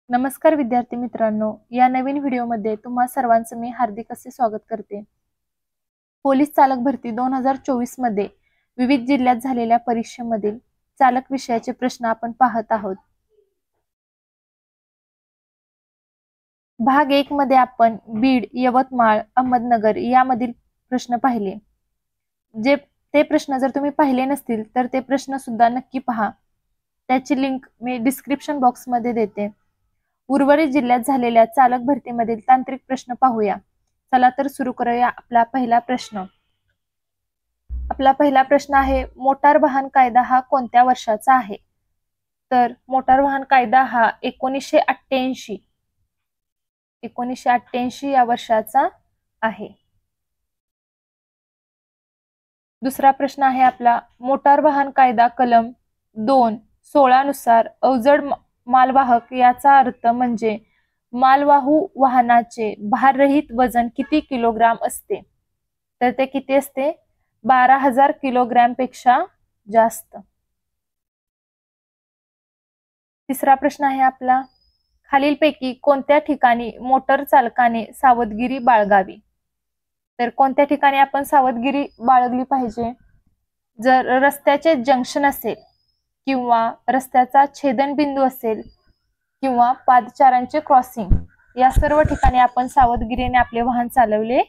नमस्कार विद्यार्थी मित्रांनो, या नवीन व्हिडिओमध्ये तुम्हा सर्वांचं मी हार्दिक असे स्वागत करते। पोलीस चालक भरती 2024 मध्ये विविध जिल्ह्यात झालेल्या परीक्षेमधील चालक विषयाचे प्रश्न आपण पाहत आहोत। भाग 1 मध्ये आपण बीड, यवतमाळ, अहमदनगर यामधील प्रश्न पाहिले। ते प्रश्न जर तुम्ही पाहिले नसतील तर ते प्रश्न सुद्धा नक्की पहा। त्याची लिंक मी डिस्क्रिप्शन बॉक्स मध्ये देते। उर्वरित जिल्ह्यात झालेल्या चालक भरतीमधील तांत्रिक प्रश्न पाहूया। चला तर सुरू करूया आपला पहिला प्रश्न। आपला पहिला प्रश्न आहे, मोटार वाहन कायदा हा कोणत्या वर्षाचा आहे? तर मोटार वाहन कायदा हा 1988 या वर्षाचा आहे। दुसरा प्रश्न आहे आपला, मोटार वाहन कायदा कलम 2:16 नुसार अवजड मालवाहक याचा अर्थ म्हणजे मालवाहू वाहनाचे भाररहित वजन किती किलोग्राम असते? तर ते किती असते? 12,000 किलोग्राम पेक्षा जास्त। तिसरा प्रश्न आहे आपला, खालीलपैकी कोणत्या ठिकाणी मोटर चालकाने सावधगिरी बाळगावी? तर कोणत्या ठिकाणी आपण सावधगिरी बाळगली पाहिजे? जर रस्त्याचे जंक्शन असेल किंवा रस्त्याचा छेदनबिंदू असेल किंवा पादचाऱ्यांचे क्रॉसिंग, या सर्व ठिकाणी आपण सावधगिरीने आपले वाहन चालवले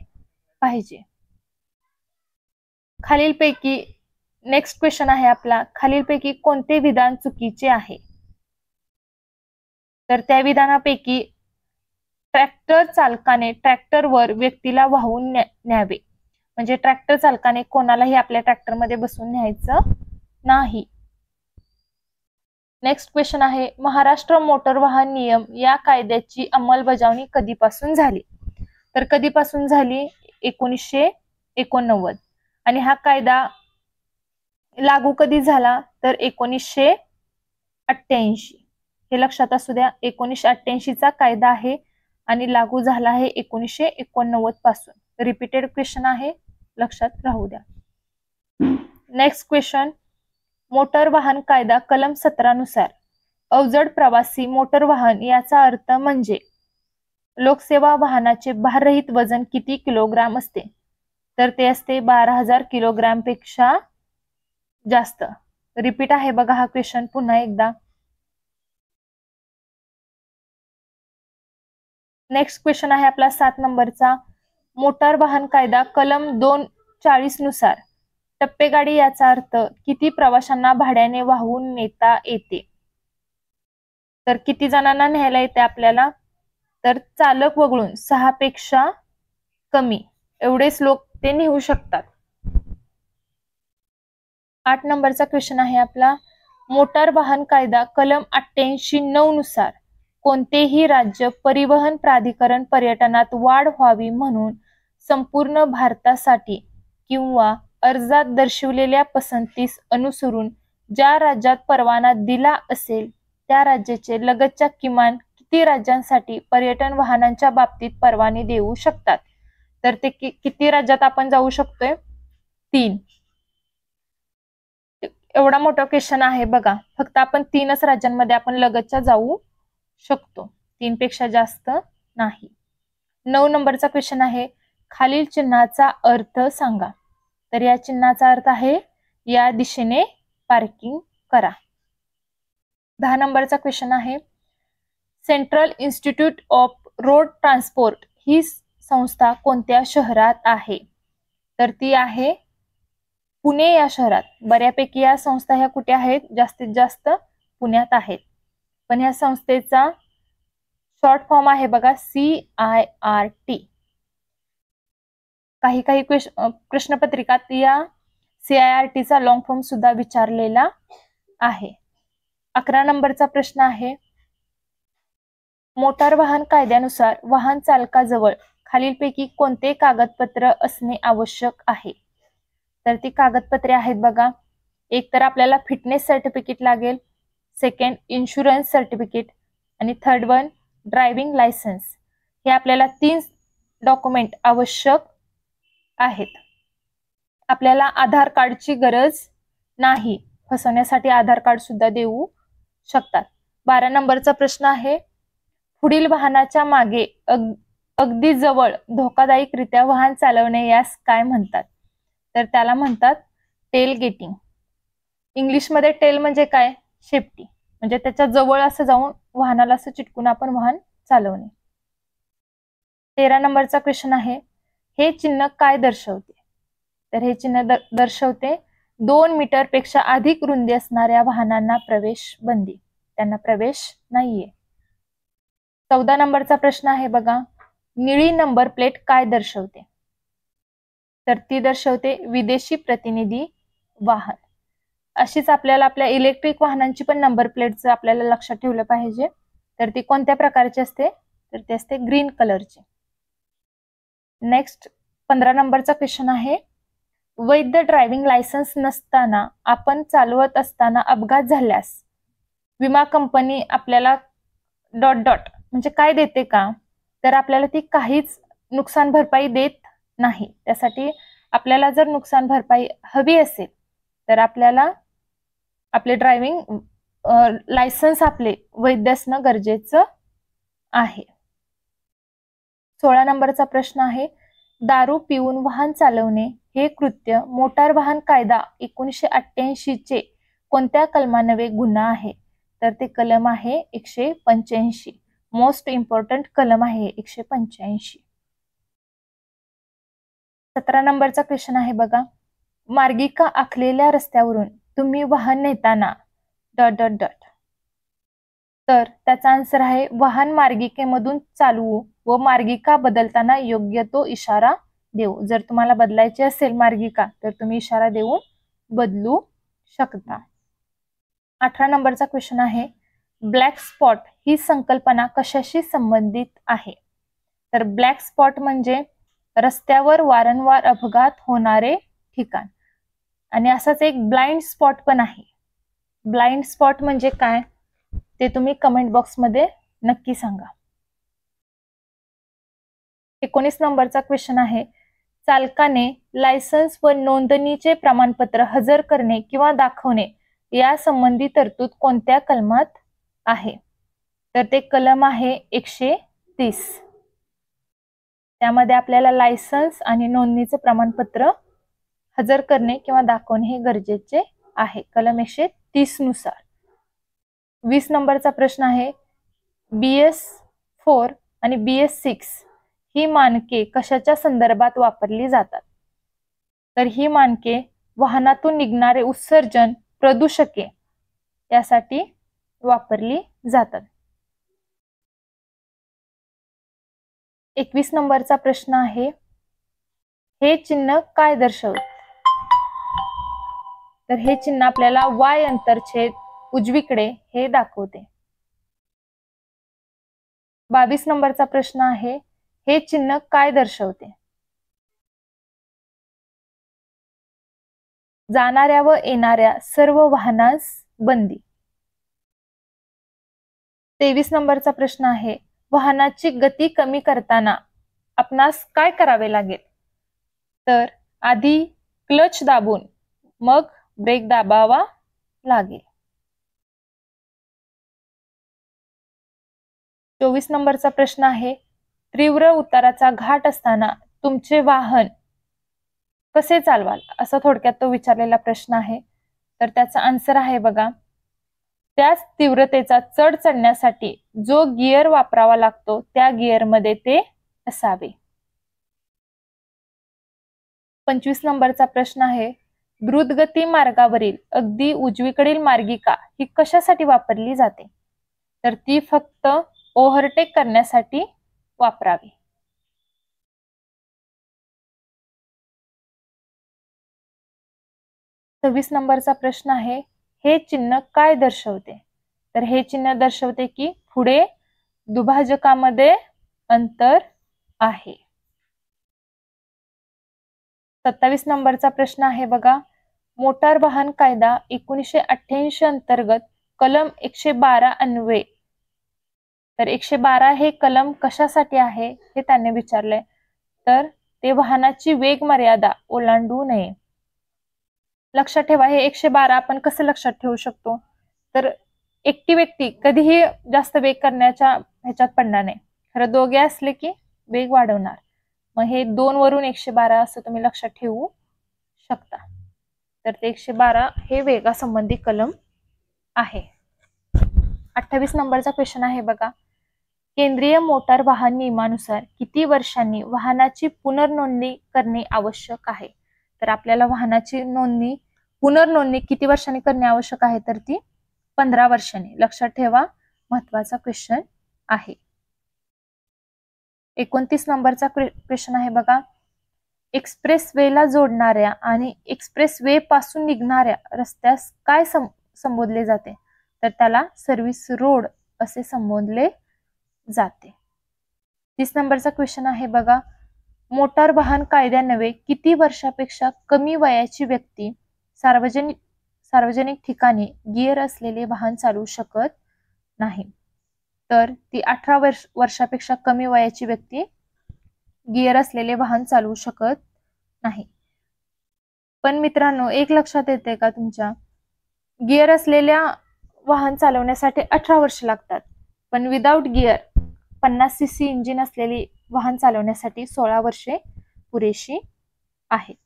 पाहिजे। खालीलपैकी नेक्स्ट क्वेश्चन आहे आपला, खालीलपैकी कोणते विधान चुकीचे आहे? तर त्या विधानापैकी ट्रॅक्टर चालकाने ट्रॅक्टरवर व्यक्तीला वाहून न्यावे, म्हणजे ट्रॅक्टर चालकाने कोणालाही आपल्या ट्रॅक्टरमध्ये बसून न्यायचं नाही। नेक्स्ट क्वेश्चन आहे, महाराष्ट्र मोटर वाहन नियम या कायद्याची अंमलबजावणी कधीपासून झाली? तर कधीपासून झाली? 1989। आणि हा कायदा लागू कधी झाला? तर 1988। हे लक्षात असू द्या, 1988 चा कायदा आहे आणि लागू झाला आहे 1989 पासून। रिपीटेड क्वेश्चन आहे, लक्षात राहू द्या। नेक्स्ट क्वेश्चन, मोटर वाहन कायदा कलम 17 नुसार अवजड प्रवासी मोटर वाहन याचा अर्थ म्हणजे लोकसेवा वाहनाचे भाररहित वजन किती किलोग्राम असते? तर ते असते 12,000 किलोग्राम पेक्षा जास्त। रिपीट आहे बघा हा क्वेश्चन पुन्हा एकदा। नेक्स्ट क्वेश्चन आहे आपला 7 नंबरचा, मोटार वाहन कायदा कलम 2:40 नुसार टप्पेगाडी याचा अर्थ किती प्रवाशांना भाड्याने वाहून नेता येते? तर किती जणांना न्यायला येते आपल्याला? तर चालक वगळून 6 पेक्षा कमी एवढेच लोक ते नेऊ शकतात। 8 नंबरचा क्वेश्चन आहे आपला, मोटार वाहन कायदा कलम 88(9) नुसार कोणतेही राज्य परिवहन प्राधिकरण पर्यटनात वाढ व्हावी म्हणून संपूर्ण भारतासाठी किंवा अर्जात दर्शविलेल्या पसंतीस अनुसरून ज्या राज्यात परवाना दिला असेल त्या राज्याचे लगतच्या किमान किती राज्यांसाठी पर्यटन वाहनांच्या बाबतीत परवाने देऊ शकतात? तर ते किती राज्यात आपण जाऊ शकतोय? 3। एवढा मोठा क्वेश्चन आहे बघा, फक्त आपण 3च राज्यांमध्ये आपण लगतच्या जाऊ शकतो, 3 पेक्षा जास्त नाही। 9 नंबरचा क्वेश्चन आहे, खालील चिन्हाचा अर्थ सांगा? तर या चिन्हाचा अर्थ आहे या दिशेने पार्किंग करा। 10 नंबरचा क्वेश्चन आहे, central institute of road transport ही संस्था कोणत्या शहरात आहे? तर ती आहे पुणे या शहरात। बऱ्यापैकी या संस्था ह्या कुठे आहेत? जास्तीत जास्त पुण्यात आहेत। पण या संस्थेचा शॉर्ट फॉर्म आहे बघा CIRT। काही प्रश्नपत्रिकात या CIRT चा लॉंग फॉर्म सुद्धा विचारलेला आहे। 11 नंबरचा प्रश्न आहे, मोटार वाहन कायद्यानुसार वाहन चालकाजवळ खालीलपैकी कोणते कागदपत्र असणे आवश्यक आहे? तर ती कागदपत्रे आहेत बघा, एक तर आपल्याला फिटनेस सर्टिफिकेट लागेल, सेकंड इन्शुरन्स सर्टिफिकेट आणि थर्ड वन ड्रायव्हिंग लायसन्स। हे आपल्याला 3 डॉक्युमेंट आवश्यक आहेत। आपल्याला आधार कार्डची गरज नाही, फसवण्यासाठी आधार कार्ड सुद्धा देऊ शकतात। 12 नंबरचा प्रश्न आहे, पुढील वाहनाच्या मागे अगदी जवळ धोकादायकरित्या वाहन चालवणे यास काय म्हणतात? तर त्याला म्हणतात टेल गेटिंग. इंग्लिशमध्ये टेल म्हणजे काय? शेपटी. म्हणजे त्याच्या जवळ असं जाऊन वाहनाला असं चिटकून आपण वाहन चालवणे. 13 नंबरचा क्वेश्चन आहे, हे चिन्ह काय दर्शवते? तर हे चिन्ह दर्शवते 2 मीटर पेक्षा अधिक रुंदी असणाऱ्या वाहनांना प्रवेश बंदी, त्यांना प्रवेश नाहीये. 14 नंबरचा प्रश्न आहे बघा, निळी नंबर प्लेट काय दर्शवते? तर ती दर्शवते विदेशी प्रतिनिधी वाहन. अशीच आपल्याला आपल्या इलेक्ट्रिक वाहनांची पण नंबर प्लेटचं आपल्याला लक्षात ठेवलं पाहिजे. तर ती कोणत्या प्रकारची असते? तर ती असते ग्रीन कलरची. नेक्स्ट 15 नंबरचा क्वेश्चन आहे, वैध ड्रायव्हिंग लायसन्स नसताना आपण चालवत असताना अपघात झाल्यास विमा कंपनी आपल्याला ... म्हणजे काय देते का? तर आपल्याला ती काहीच नुकसान भरपाई देत नाही. त्यासाठी आपल्याला जर नुकसान भरपाई हवी असेल तर आपल्याला आपले ड्रायव्हिंग लायसन्स आपले वैध असणं गरजेचं आहे. 16 नंबरचा प्रश्न आहे, दारू पिऊन वाहन चालवणे हे कृत्य मोटार वाहन कायदा 1988 चे कोणत्या कलमान्वये गुन्हा आहे? तर ते कलम आहे 185. मोस्ट इम्पॉर्टंट कलम आहे 185. 17 नंबरचा क्वेश्चन आहे बघा, मार्गिका आखलेल्या रस्त्यावरून तुम्ही वाहन नेताना ... तर त्याचा आन्सर आहे, वाहन मार्गिकेमधून चालवू व मार्गिका बदलताना योग्य तो इशारा देऊ. जर तुम्हाला बदलायची असेल मार्गिका तर तुम्ही इशारा देऊन बदलू शकता. 18 नंबरचा क्वेश्चन आहे, ब्लॅक स्पॉट ही संकल्पना कशाशी संबंधित आहे? तर ब्लॅक स्पॉट म्हणजे रस्त्यावर वारंवार अपघात होणारे ठिकाण. आणि असाच एक ब्लाइंड स्पॉट पण आहे. ब्लाइंड स्पॉट म्हणजे काय ते तुम्ही कमेंट बॉक्समध्ये नक्की सांगा. 19 नंबरचा क्वेश्चन आहे, चालकाने लायसन्स व नोंदणीचे प्रमाणपत्र हजर करणे किंवा दाखवणे या संबंधी तरतूद कोणत्या कलमात आहे? तर ते कलम आहे 130. त्यामध्ये आपल्याला लायसन्स आणि नोंदणीचे प्रमाणपत्र हजर करणे किंवा दाखवणे हे गरजेचे आहे, कलम 130 नुसार. 20 नंबरचा प्रश्न आहे, BS4 आणि BS6 ही मानके कशाच्या संदर्भात वापरली जातात? तर ही मानके वाहनातून निघणारे उत्सर्जन, प्रदूषके यासाठी वापरली जातात. 21 नंबरचा प्रश्न आहे, हे चिन्ह काय दर्शवते? तर हे चिन्ह आपल्याला Y अंतरछेद उजवीकडे हे दाखवते. 22 नंबरचा प्रश्न आहे, हे चिन्ह काय दर्शवते? जाणाऱ्या व येणाऱ्या सर्व वाहनास बंदी. 23 नंबरचा प्रश्न आहे, वाहनाची गती कमी करताना आपणास काय करावे लागेल? तर आधी क्लच दाबून मग ब्रेक दाबावा लागेल. 24 नंबरचा प्रश्न आहे, तीव्र उताराचा घाट असताना तुमचे वाहन कसे चालवाल? असं थोडक्यात तो विचारलेला प्रश्न आहे. तर त्याचा आन्सर आहे बघा, त्याच तीव्रतेचा चढ चढण्यासाठी जो गिअर वापरावा लागतो त्या गिअरमध्ये ते असावे. 25 नंबरचा प्रश्न आहे, द्रुतगती मार्गावरील अगदी उजवीकडील मार्गिका ही कशासाठी वापरली जाते? तर ती फक्त ओव्हरटेक करण्यासाठी वापरावी. 26 नंबरचा प्रश्न आहे, हे चिन्ह काय दर्शवते? तर हे चिन्ह दर्शवते की पुढे दुभाजकामध्ये अंतर आहे. 27 नंबरचा प्रश्न आहे बघा, मोटार वाहन कायदा 1988 अंतर्गत कलम 112 अन्वये. तर 112 हे कलम कशासाठी आहे हे त्यांनी विचारले. तर ते वाहनाची वेग मर्यादा ओलांडू नये. लक्षात ठेवा, हे 112 आपण कसं लक्षात ठेवू शकतो? तर एकटी व्यक्ती कधीही जास्त वेग करण्याच्या ह्याच्यात पडणार नाही. खरं दोघे असले की वेग वाढवणार. मग हे 2 वरून 112 असं तुम्ही लक्षात ठेवू शकता. तर ते 112 हे वेगासंबंधी कलम आहे. 28 नंबरचा क्वेश्चन आहे बघा. केंद्रीय मोटार वाहन नियमानुसार किती वर्षांनी वाहनाची पुनर्नोंदणी करणे आवश्यक आहे? तर आपल्याला वाहनाची पुनर्नोंदणी किती वर्षांनी करणे आवश्यक आहे? तर ती 15 वर्षांनी. लक्षात ठेवा, महत्वाचा क्वेश्चन आहे. 29 नंबरचा क्वेश्चन आहे बघा. एक्सप्रेस वेला जोडणाऱ्या आणि एक्सप्रेस वे पासून निघणाऱ्या रस्त्यास काय संबोधले जाते? तर त्याला सर्व्हिस रोड असे संबोधले जाते. 30 नंबरचा क्वेश्चन आहे बघा. मोटार वाहन कायद्यान्वये किती वर्षापेक्षा कमी वयाची व्यक्ती सार्वजनिक ठिकाणी गिअर असलेले वाहन चालवू शकत नाही? तर ती 18 वर्षापेक्षा कमी वयाची व्यक्ती गिअर असलेले वाहन चालवू शकत नाही. पण मित्रांनो, एक लक्षात येते का तुमच्या, गिअर असलेल्या वाहन चालवण्यासाठी 18 वर्ष लागतात, पण विदाउट गिअर 50 सीसी इंजिन असलेली वाहन चालवण्यासाठी 16 वर्षे पुरेशी आहेत.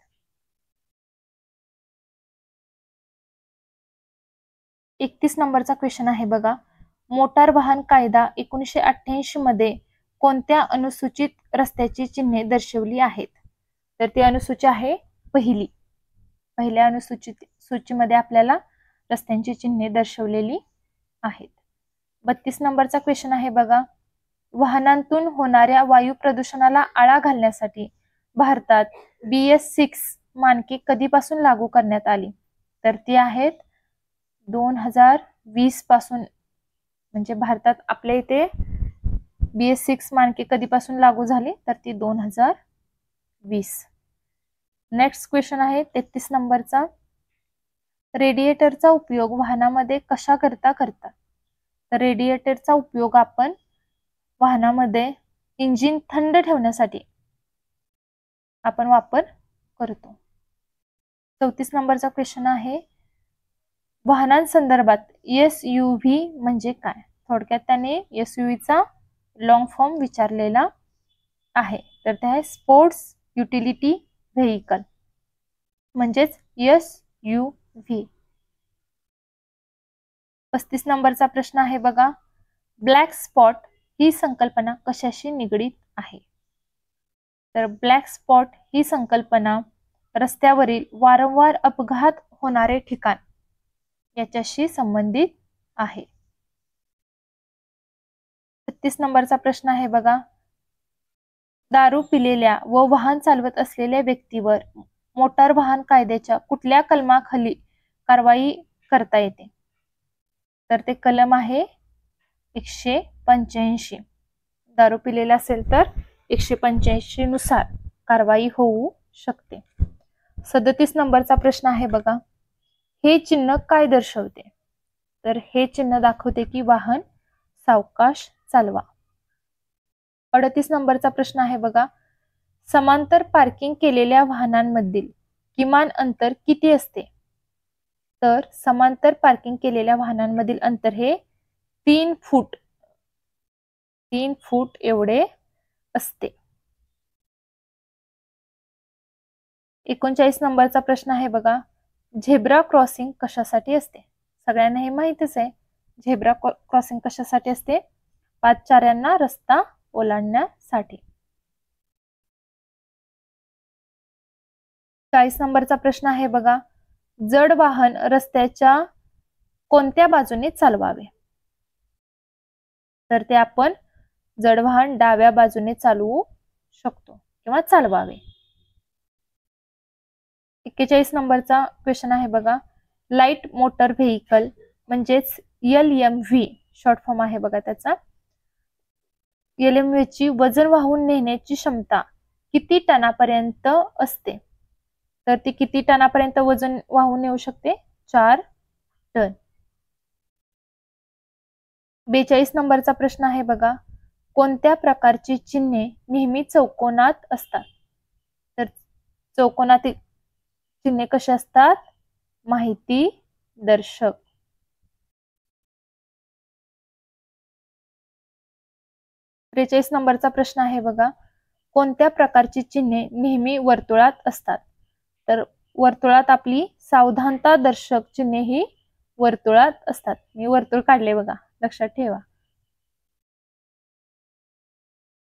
एकतीस नंबरचा क्वेश्चन आहे बघा. मोटार वाहन कायदा 1988 मध्ये कोणत्या अनुसूचित रस्त्याची चिन्हे दर्शवली आहेत? तर ती अनुसूची आहे पहिल्या अनुसूचित सूचीमध्ये आपल्याला रस्त्यांची चिन्हे दर्शवलेली आहेत. 32 नंबरचा क्वेश्चन आहे बघा. वाहनांतून होणाऱ्या वायू प्रदूषणाला आळा घालण्यासाठी भारतात BS6 मानके कधीपासून लागू करण्यात आली? तर ती आहेत 2020 पासून. म्हणजे भारतात आपल्या इथे BS6 मानके कधीपासून लागू झाली? तर ती 2020. नेक्स्ट क्वेश्चन आहे 33 नंबरचा. रेडिएटरचा उपयोग वाहनामध्ये कशा करता करतात? तर रेडिएटरचा उपयोग आपण वाहनामध्ये इंजिन थंड ठेवण्यासाठी आपण वापर करतो. 34 नंबरचा क्वेश्चन आहे. वाहनांसंदर्भात SUV म्हणजे काय? थोडक्यात त्याने SUVचा लॉंग फॉर्म विचारलेला आहे. तर ते आहे स्पोर्ट्स युटिलिटी व्हेइकल, म्हणजेच SUV. 35 नंबरचा प्रश्न आहे बघा. ब्लॅक स्पॉट ही संकल्पना कशाशी निगडीत आहे? तर ब्लॅक स्पॉट ही संकल्पना रस्त्यावरील वारंवार अपघात होणारे ठिकाण याच्याशी संबंधित आहे. 36 नंबरचा प्रश्न आहे बघा. दारू पिलेल्या व वाहन चालवत असलेल्या व्यक्तीवर मोटार वाहन कायद्याच्या कुठल्या कलमाखाली कारवाई करता येते? तर ते कलम आहे 185. दारू पिलेला असेल तर 185 नुसार कारवाई होऊ शकते. 37 नंबरचा प्रश्न आहे बघा. हे चिन्ह काय दर्शवते? तर हे चिन्ह दाखवते की वाहन सावकाश चालवा. 38 नंबरचा प्रश्न आहे बघा. समांतर पार्किंग केलेल्या वाहनांमधील किमान अंतर किती असते? तर समांतर पार्किंग केलेल्या वाहनांमधील अंतर हे 3 फूट एवढे असते. 39 नंबरचा प्रश्न आहे बघा. झेब्रा क्रॉसिंग कशासाठी असते? सगळ्यांना हे माहितीच आहे. झेब्रा क्रॉसिंग कशासाठी असते? पादचाऱ्यांना रस्ता ओलांडण्यासाठी. 40 नंबरचा प्रश्न आहे बघा. जड वाहन रस्त्याच्या कोणत्या बाजूने चालवावे? तर ते आपण जड वाहन डाव्या बाजूने चालवू शकतो किंवा चालवावे. 41 नंबरचा क्वेश्चन आहे बघा. लाईट मोटर व्हेइकल म्हणजेच LMV शॉर्ट फॉर्म आहे बघा त्याचा. LMV ची वजन वाहून नेण्याची क्षमता किती टनापर्यंत असते? तर ती किती टनापर्यंत वजन वाहून नेऊ शकते? 4 टन. 42 नंबरचा प्रश्न आहे बघा. कोणत्या प्रकारची चिन्हे नेहमी चौकोनात असतात? तर चौकोनातील चिन्हे कशी असतात? माहिती दर्शक. 43 नंबरचा प्रश्न आहे बघा, कोणत्या प्रकारची चिन्हे नेहमी वर्तुळात असतात? तर वर्तुळात आपली सावधानता दर्शक चिन्हे ही वर्तुळात असतात. मी वर्तुळ काढले बघा, लक्षात ठेवा.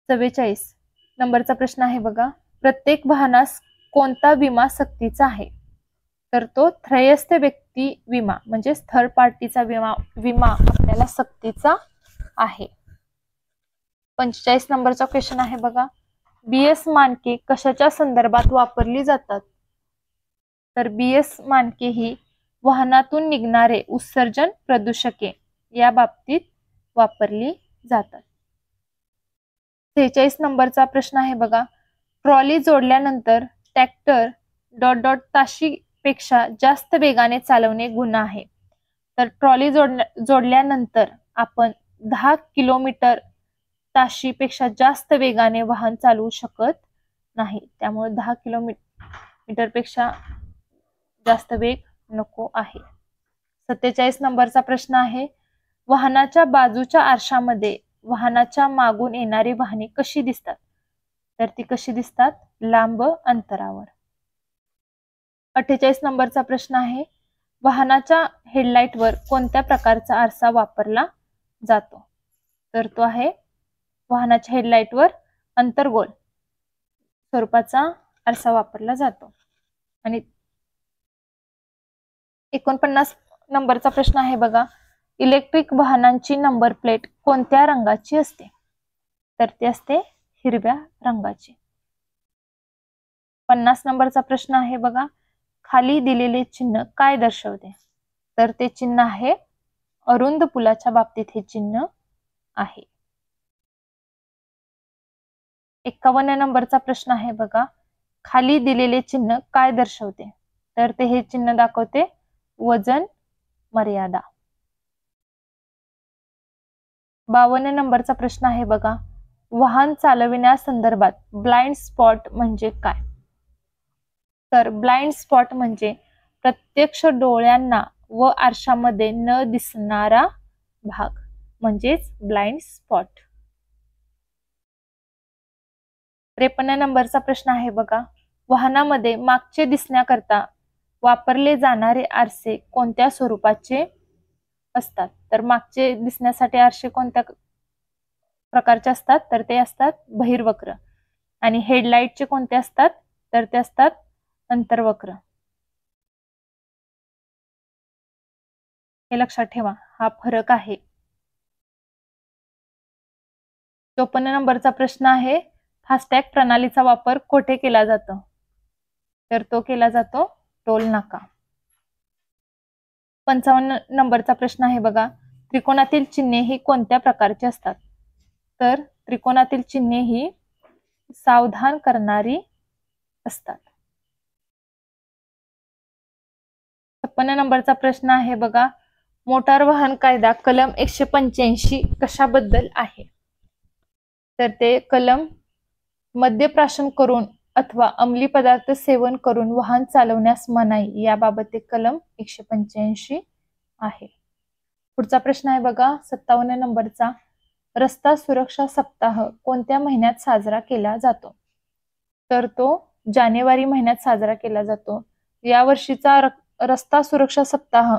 44 नंबरचा प्रश्न आहे बघा, प्रत्येक वाहनास कोणता विमा सक्तीचा आहे? तर तो त्रयस्थ व्यक्ती विमा म्हणजे थर्ड पार्टीचा विमा आपल्याला सक्तीचा आहे. 45 नंबरचा क्वेश्चन आहे बघा, BS मानके कशाच्या संदर्भात वापरली जातात? तर BS मानके ही वाहनातून निघणारे उत्सर्जन प्रदूषके या बाबतीत वापरली जातात. 46 नंबरचा प्रश्न आहे बघा, ट्रॉली जोडल्यानंतर ट्रॅक्टर ... ताशीपेक्षा जास्त वेगाने चालवणे गुन्हा आहे. तर ट्रॉली जोडल्यानंतर आपण 10 किलोमीटर ताशीपेक्षा जास्त वेगाने वाहन चालवू शकत नाही. त्यामुळे 10 किलोमीटर पेक्षा जास्त वेग नको आहे. 47 नंबरचा प्रश्न आहे, वाहनाच्या बाजूच्या आरशामध्ये वाहनाच्या मागून येणारी वाहने कशी दिसतात? तर ती कशी दिसतात? लांब अंतरावर. 48 नंबरचा प्रश्न आहे, वाहनाच्या हेडलाईटवर कोणत्या प्रकारचा आरसा वापरला जातो? तर तो आहे वाहनाच्या हेडलाईटवर अंतर्गोल स्वरूपाचा आरसा वापरला जातो. आणि 49 नंबरचा प्रश्न आहे बघा, इलेक्ट्रिक वाहनांची नंबर प्लेट कोणत्या रंगाची असते? तर ती असते हिरव्या रंगाची. 50 नंबरचा प्रश्न आहे बघा, खाली दिलेले चिन्ह काय दर्शवते? तर ते चिन्ह आहे अरुंद पुलाच्या बाबतीत हे चिन्ह आहे. 51 नंबरचा प्रश्न आहे बघा, खाली दिलेले चिन्ह काय दर्शवते? तर ते हे चिन्ह दाखवते वजन मर्यादा. 52 नंबरचा प्रश्न आहे बघा, वाहन चालविण्यासंदर्भात ब्लाइंड स्पॉट म्हणजे काय? तर ब्लाइंड स्पॉट म्हणजे प्रत्यक्ष डोळ्यांना व आरशामध्ये न दिसणारा भाग म्हणजेच ब्लाइंड स्पॉट. 53 नंबरचा प्रश्न आहे बघा, वाहनामध्ये मागचे दिसण्याकरता वापरले जाणारे आरसे कोणत्या स्वरूपाचे असतात? तर मागचे दिसण्यासाठी आरसे कोणत्या प्रकारचे असतात? तर ते असतात बहिर्वक्र. आणि हेडलाईटचे कोणते असतात? तर ते असतात अंतर्वक्र. हे लक्षात ठेवा, हा फरक आहे. 54 नंबरचा प्रश्न आहे, फास्टॅग प्रणालीचा वापर कोठे केला जातो? तर तो केला जातो टोल नाका. 55 नंबरचा प्रश्न आहे बघा, त्रिकोणातील चिन्हे ही कोणत्या प्रकारची असतात? तर त्रिकोणातील चिन्हे ही सावधान करणारी असतात. 56 नंबरचा प्रश्न आहे बघा, मोटार वाहन कायदा कलम 185 कशाबद्दल आहे? तर ते कलम मद्यप्राशन करून अथवा अंमली पदार्थ सेवन करून वाहन चालवण्यास मनाई याबाबत ते कलम 185 आहे. पुढचा प्रश्न आहे बघा 57 नंबरचा, रस्ता सुरक्षा सप्ताह कोणत्या महिन्यात साजरा केला जातो? तर तो जानेवारी महिन्यात साजरा केला जातो. या वर्षीचा रस्ता सुरक्षा सप्ताह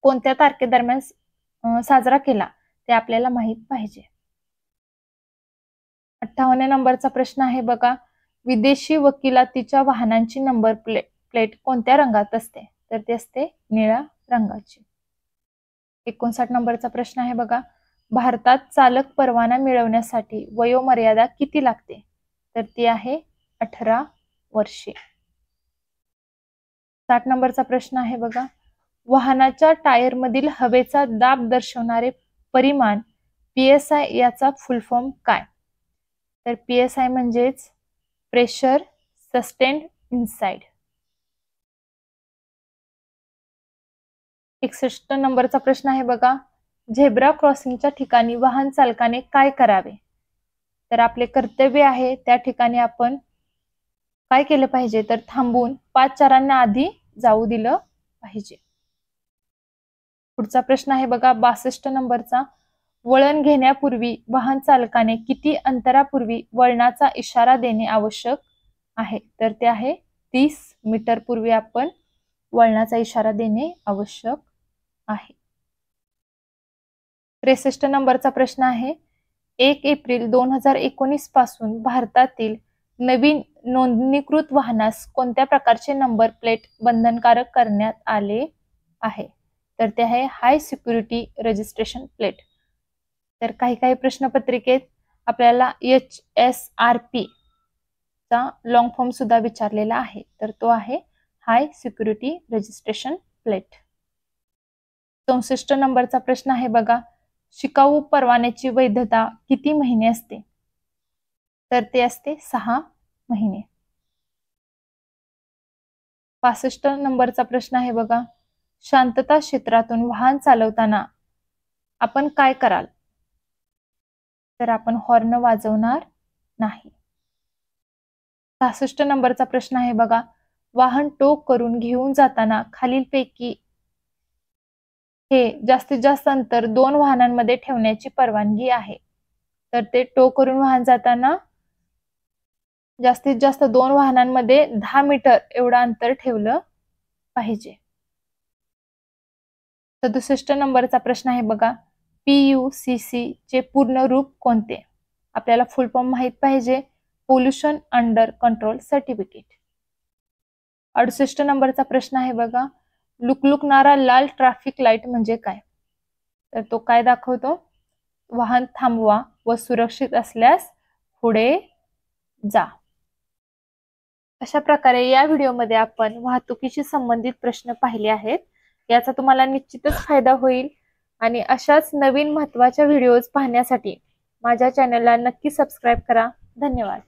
कोणत्या तारखेदरम्यान साजरा केला ते आपल्याला माहित पाहिजे. 58 नंबरचा प्रश्न आहे बघा, विदेशी वकिलातीच्या वाहनांची नंबर प्लेट कोणत्या रंगात असते? तर ते असते निळ्या रंगाची. 59 नंबरचा प्रश्न आहे बघा, भारतात चालक परवाना मिळवण्यासाठी वयोमर्यादा किती लागते? तर ती आहे 18 वर्षे. 60 नंबरचा प्रश्न आहे बघा, वाहनाच्या टायर मधील हवेचा दाब दर्शवणारे परिमाण PSI याचा फुल फॉर्म काय? तर PSI म्हणजेच प्रेशर सस्टेन्ड इनसाइड. 61 नंबरचा प्रश्न आहे बघा, झेब्रा क्रॉसिंगच्या ठिकाणी वाहन चालकाने काय करावे? तर आपले कर्तव्य आहे त्या ठिकाणी आपण काय केलं पाहिजे? तर थांबून पादचाऱ्यांना आधी जाऊ दिलं पाहिजे. पुढचा प्रश्न आहे बघा 62 नंबरचा, वळण घेण्यापूर्वी वाहन चालकाने किती अंतरापूर्वी वळणाचा इशारा देणे आवश्यक आहे? तर ते आहे 30 मीटर पूर्वी आपण वळणाचा इशारा देणे आवश्यक आहे. 63 नंबरचा प्रश्न आहे, 1 एप्रिल 2019 पासून भारतातील नवीन नोंदणीकृत वाहनास कोणत्या प्रकारचे नंबर प्लेट बंधनकारक करण्यात आले आहे? तर ते आहे हाय सिक्युरिटी रजिस्ट्रेशन प्लेट. तर काही प्रश्नपत्रिकेत आपल्याला HSRP चा लॉंग फॉर्म सुद्धा विचारलेला आहे, तर तो आहे हाय सिक्युरिटी रजिस्ट्रेशन प्लेट. 64 नंबरचा प्रश्न आहे बघा, शिकाऊ परवान्याची वैधता किती महिने असते? तर ते असते 6 महिने. 65 नंबरचा प्रश्न आहे बघा, शांतता क्षेत्रातून वाहन चालवताना आपण काय कराल? तर आपण हॉर्न वाजवणार नाही. 66 नंबरचा प्रश्न आहे बघा, वाहन टो करून घेऊन जाताना खालीलपैकी हे जास्तीत जास्त अंतर 2 वाहनांमध्ये ठेवण्याची परवानगी आहे? तर ते टो करून वाहन जाताना जास्तीत जास्त 2 वाहनांमध्ये 10 मीटर एवढं अंतर ठेवलं पाहिजे. 67 नंबरचा प्रश्न आहे बघा, PUCC चे पूर्ण रूप कोणते? आपल्याला फुल फॉर्म माहित पाहिजे, पोल्युशन अंडर कंट्रोल सर्टिफिकेट. 68 नंबरचा प्रश्न आहे बघा, लुकलुकणारा लाल ट्रॅफिक लाईट म्हणजे काय? तर तो काय दाखवतो? वाहन थांबवा व सुरक्षित असल्यास पुढे जा. अशा प्रकारे या व्हिडिओमध्ये आपण वाहतुकीशी संबंधित प्रश्न पाहिले आहेत. याचा तुम्हाला निश्चितच फायदा होईल आणि अशाच नवीन महत्त्वाच्या व्हिडिओज पाहण्यासाठी माझ्या चॅनलला नक्की सबस्क्राईब करा. धन्यवाद.